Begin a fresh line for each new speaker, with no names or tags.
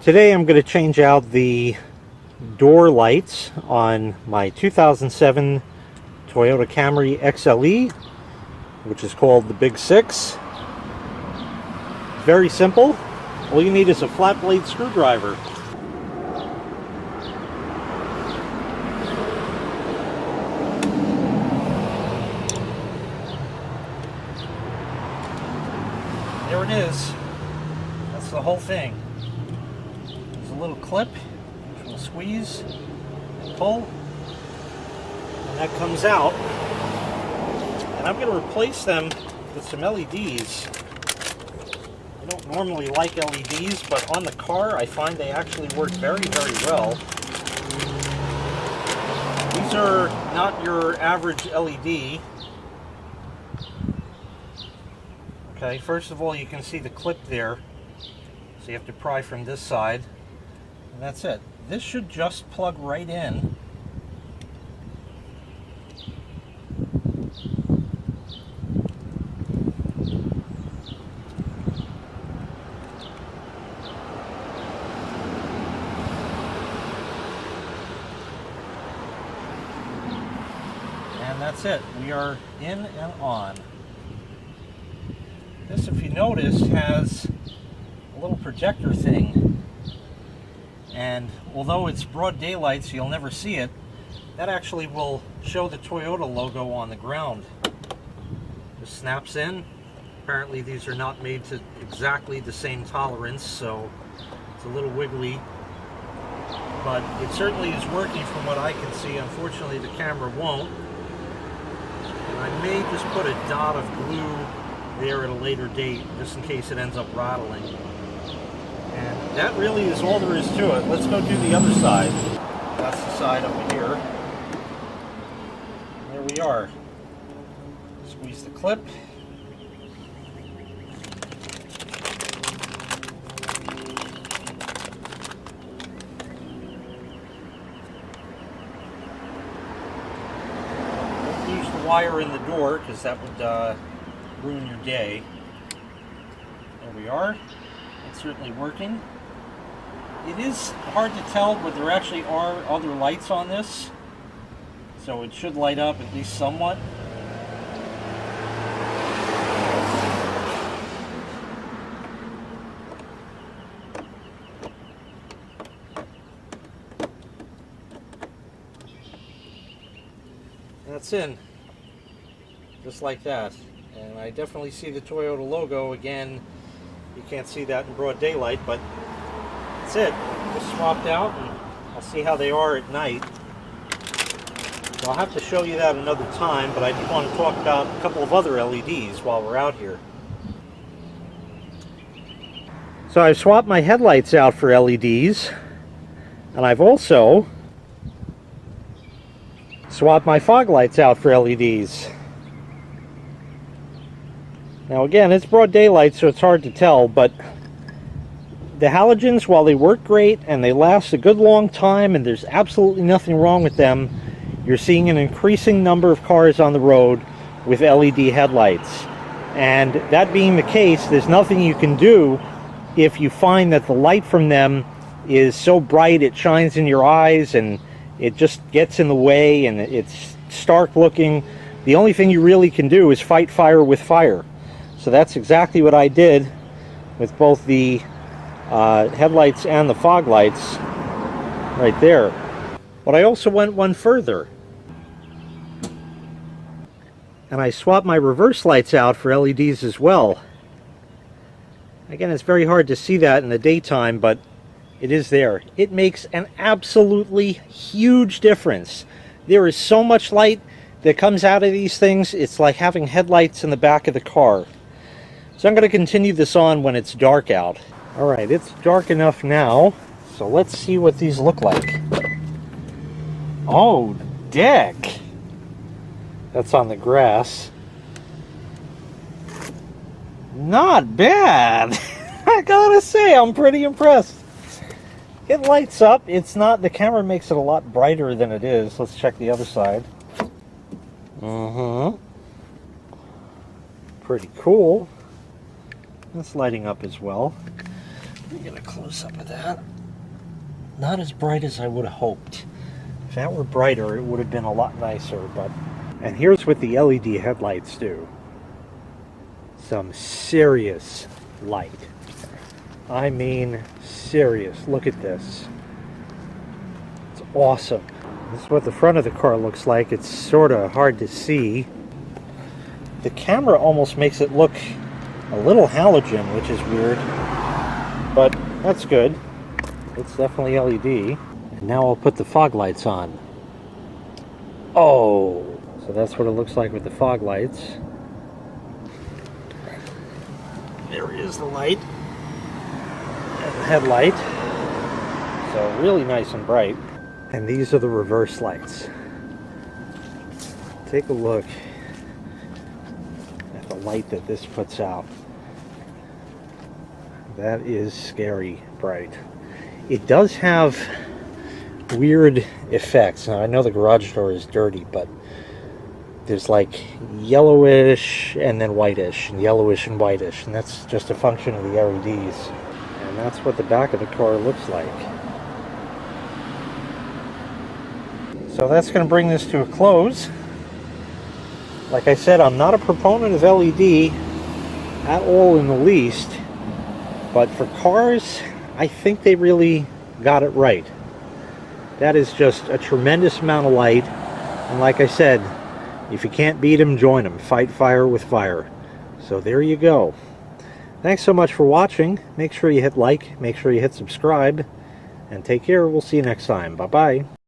Today I'm going to change out the door lights on my 2007 Toyota Camry XLE, which is called the Big Six. Very simple. All you need is a flat blade screwdriver. There it is. That's the whole thing. There's a little clip, which will squeeze and pull, and that comes out. And I'm going to replace them with some LEDs. I don't normally like LEDs, but on the car I find they actually work very, very well. These are not your average LED. Okay, first of all, you can see the clip there, so you have to pry from this side, and that's it. This should just plug right in. And that's it. We are in and on. This, if you notice, has a little projector thing, and although it's broad daylight so you'll never see it, that actually will show the Toyota logo on the ground. This snaps in. Apparently these are not made to exactly the same tolerance, so it's a little wiggly, but it certainly is working from what I can see. Unfortunately the camera won't, and I may just put a dot of glue there at a later date, just in case it ends up rattling. And that really is all there is to it. Let's go do the other side. That's the side over here. There we are. Squeeze the clip. Don't use the wire in the door, because that would ruin your day. There we are. It's certainly working. It is hard to tell, but there actually are other lights on this, so it should light up at least somewhat. That's in, just like that. And I definitely see the Toyota logo. Again, you can't see that in broad daylight, but that's it. Just swapped out, and I'll see how they are at night. So I'll have to show you that another time, but I do want to talk about a couple of other LEDs while we're out here. So I've swapped my headlights out for LEDs, and I've also swapped my fog lights out for LEDs. Now again, it's broad daylight, so it's hard to tell, but the halogens, while they work great and they last a good long time and there's absolutely nothing wrong with them, you're seeing an increasing number of cars on the road with LED headlights. And that being the case, there's nothing you can do if you find that the light from them is so bright it shines in your eyes and it just gets in the way and it's stark looking. The only thing you really can do is fight fire with fire. So that's exactly what I did with both the headlights and the fog lights right there. But I also went one further, and I swapped my reverse lights out for LEDs as well. Again, it's very hard to see that in the daytime, but it is there. It makes an absolutely huge difference. There is so much light that comes out of these things, it's like having headlights in the back of the car. So I'm going to continue this on when it's dark out. Alright, it's dark enough now, so let's see what these look like. Oh, deck! That's on the grass. Not bad! I gotta say, I'm pretty impressed. It lights up. It's not, the camera makes it a lot brighter than it is. Let's check the other side. Pretty cool. That's lighting up as well. Let me get a close-up of that. Not as bright as I would have hoped. If that were brighter, it would have been a lot nicer, but... And here's what the LED headlights do. Some serious light. I mean serious. Look at this. It's awesome. This is what the front of the car looks like. It's sort of hard to see. The camera almost makes it look a little halogen, which is weird. But that's good. It's definitely LED. And now I'll put the fog lights on. Oh! So that's what it looks like with the fog lights. There is the light. And the headlight. So really nice and bright. And these are the reverse lights. Take a look at the light that this puts out. That is scary bright. It does have weird effects. Now I know the garage door is dirty, but there's like yellowish and then whitish, and yellowish and whitish, and that's just a function of the LEDs. And that's what the back of the car looks like. So that's going to bring this to a close. Like I said, I'm not a proponent of LED at all in the least, but for cars, I think they really got it right. That is just a tremendous amount of light, and like I said, if you can't beat them, join them. Fight fire with fire. So there you go. Thanks so much for watching. Make sure you hit like, make sure you hit subscribe, and take care. We'll see you next time. Bye-bye.